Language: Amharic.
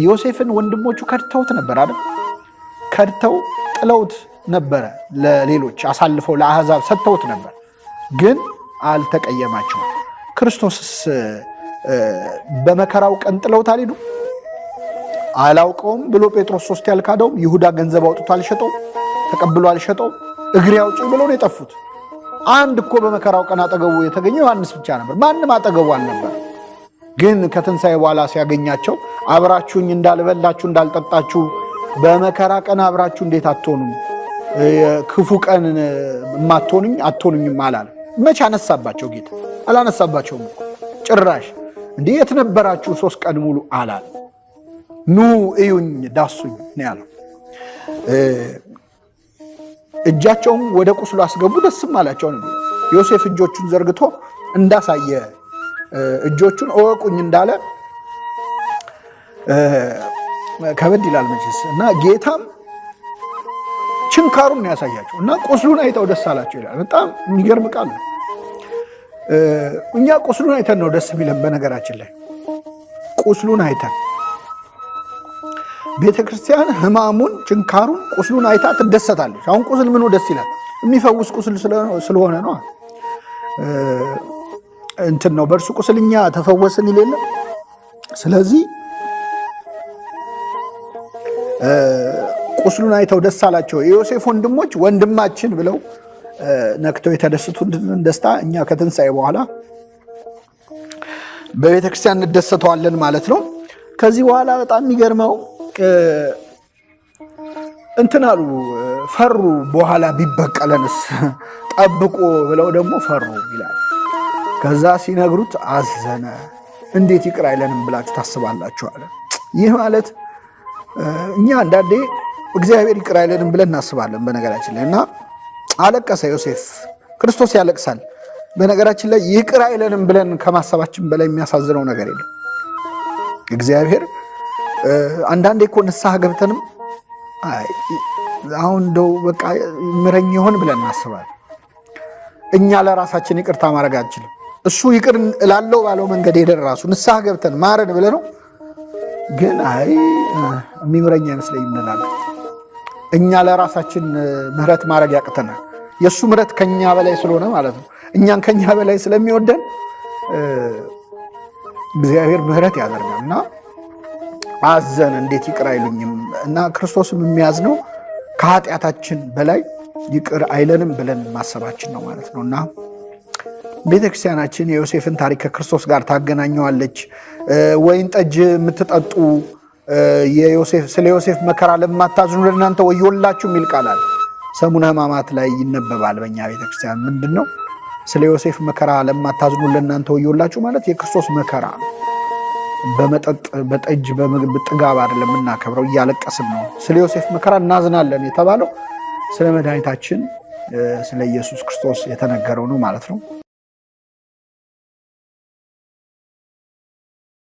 ዮሴፍን ወንድሞቹ ከድተውት ነበር አይደል? ከድተው ጥለውት ነበረ፣ ለሌሎች አሳልፈው ለአሕዛብ ሰጥተውት ነበር፣ ግን አልተቀየማቸውም። ክርስቶስስ በመከራው ቀን ጥለውት አልሄዱ? አላውቀውም ብሎ ጴጥሮስ 3 ያልካደውም ይሁዳ ገንዘብ አውጥቶ አልሸጠው፣ ተቀብሎ አልሸጠው፣ እግሬ አውጪ ብሎ ነው የጠፉት። አንድ እኮ በመከራው ቀን አጠገቡ የተገኘው ዮሐንስ ብቻ ነበር፣ ማንም አጠገቡ አልነበር። ግን ከትንሣኤ በኋላ ሲያገኛቸው አብራችሁኝ እንዳልበላችሁ እንዳልጠጣችሁ በመከራ ቀን አብራችሁ እንዴት አትሆኑም? ክፉ ቀን አትሆኑኝም አላለ። መቼ አነሳባቸው ጌታ? አላነሳባቸውም ጭራሽ። እንዲህ የት ነበራችሁ 3 ቀን ሙሉ አላለ። ኑ እዩኝ ዳሱኝ ነው ያለው። እጃቸውም ወደ ቁስሉ አስገቡ፣ ደስም አላቸው ነው። ዮሴፍ እጆቹን ዘርግቶ እንዳሳየ እጆቹን እወቁኝ እንዳለ ከበድ ይላል መቼስ። እና ጌታም ችንካሩን ነው ያሳያቸው እና ቁስሉን አይተው ደስ አላቸው ይላል። በጣም የሚገርም ቃል ነው። እኛ ቁስሉን አይተን ነው ደስ የሚለን። በነገራችን ላይ ቁስሉን አይተን ቤተክርስቲያን ሕማሙን ችንካሩን ቁስሉን አይታ ትደሰታለች። አሁን ቁስል ምኑ ደስ ይላል? የሚፈውስ ቁስል ስለሆነ ነው። እንትን ነው በእርሱ ቁስልኛ ተፈወስን ይል። ስለዚህ ቁስሉን አይተው ደስ አላቸው። የዮሴፍ ወንድሞች ወንድማችን ብለው ነክተው የተደሰቱትን ደስታ እኛ ከትንሣኤ በኋላ በቤተክርስቲያን እንደሰተዋለን ማለት ነው። ከዚህ በኋላ በጣም የሚገርመው እንትን አሉ፣ ፈሩ። በኋላ ቢበቀለንስ ጠብቆ ብለው ደግሞ ፈሩ ይላል። ከዛ ሲነግሩት አዘነ። እንዴት ይቅር አይለንም ብላችሁ ታስባላችሁ አለ። ይህ ማለት እኛ አንዳንዴ እግዚአብሔር ይቅር አይለንም ብለን እናስባለን በነገራችን ላይ። እና አለቀሰ ዮሴፍ። ክርስቶስ ያለቅሳል በነገራችን ላይ። ይቅር አይለንም ብለን ከማሰባችን በላይ የሚያሳዝነው ነገር የለም። እግዚአብሔር አንዳንዴ እኮ ንስሐ ገብተንም አሁን እንደው በቃ ምረኝ ይሆን ብለን እናስባለን። እኛ ለራሳችን ይቅርታ ማድረግ አንችልም። እሱ ይቅር እላለው ባለው መንገድ ሄደን ራሱ ንስሐ ገብተን ማረን ብለ ነው። ግን የሚምረኝ አይመስለኝም እንላለን። እኛ ለራሳችን ምህረት ማድረግ ያቅተናል። የእሱ ምህረት ከኛ በላይ ስለሆነ ማለት ነው። እኛን ከኛ በላይ ስለሚወደን እግዚአብሔር ምህረት ያደርጋል እና አዘን፣ እንዴት ይቅር አይሉኝም? እና ክርስቶስም የሚያዝነው ከኃጢአታችን በላይ ይቅር አይለንም ብለን ማሰባችን ነው ማለት ነው። እና ቤተክርስቲያናችን የዮሴፍን ታሪክ ከክርስቶስ ጋር ታገናኘዋለች። ወይን ጠጅ የምትጠጡ ስለ ዮሴፍ መከራ ለማታዝኑ ለእናንተ ወዮላችሁ የሚል ቃል አለ። ሰሙነ ሕማማት ላይ ይነበባል በእኛ ቤተክርስቲያን። ምንድን ነው? ስለ ዮሴፍ መከራ ለማታዝኑ ለእናንተ ወዮላችሁ ማለት የክርስቶስ መከራ ነው። በመጠጥ በጠጅ በምግብ ጥጋብ አይደለም የምናከብረው፣ እያለቀስን ነው። ስለ ዮሴፍ መከራ እናዝናለን የተባለው ስለ መድኃኒታችን ስለ ኢየሱስ ክርስቶስ የተነገረው ነው ማለት ነው።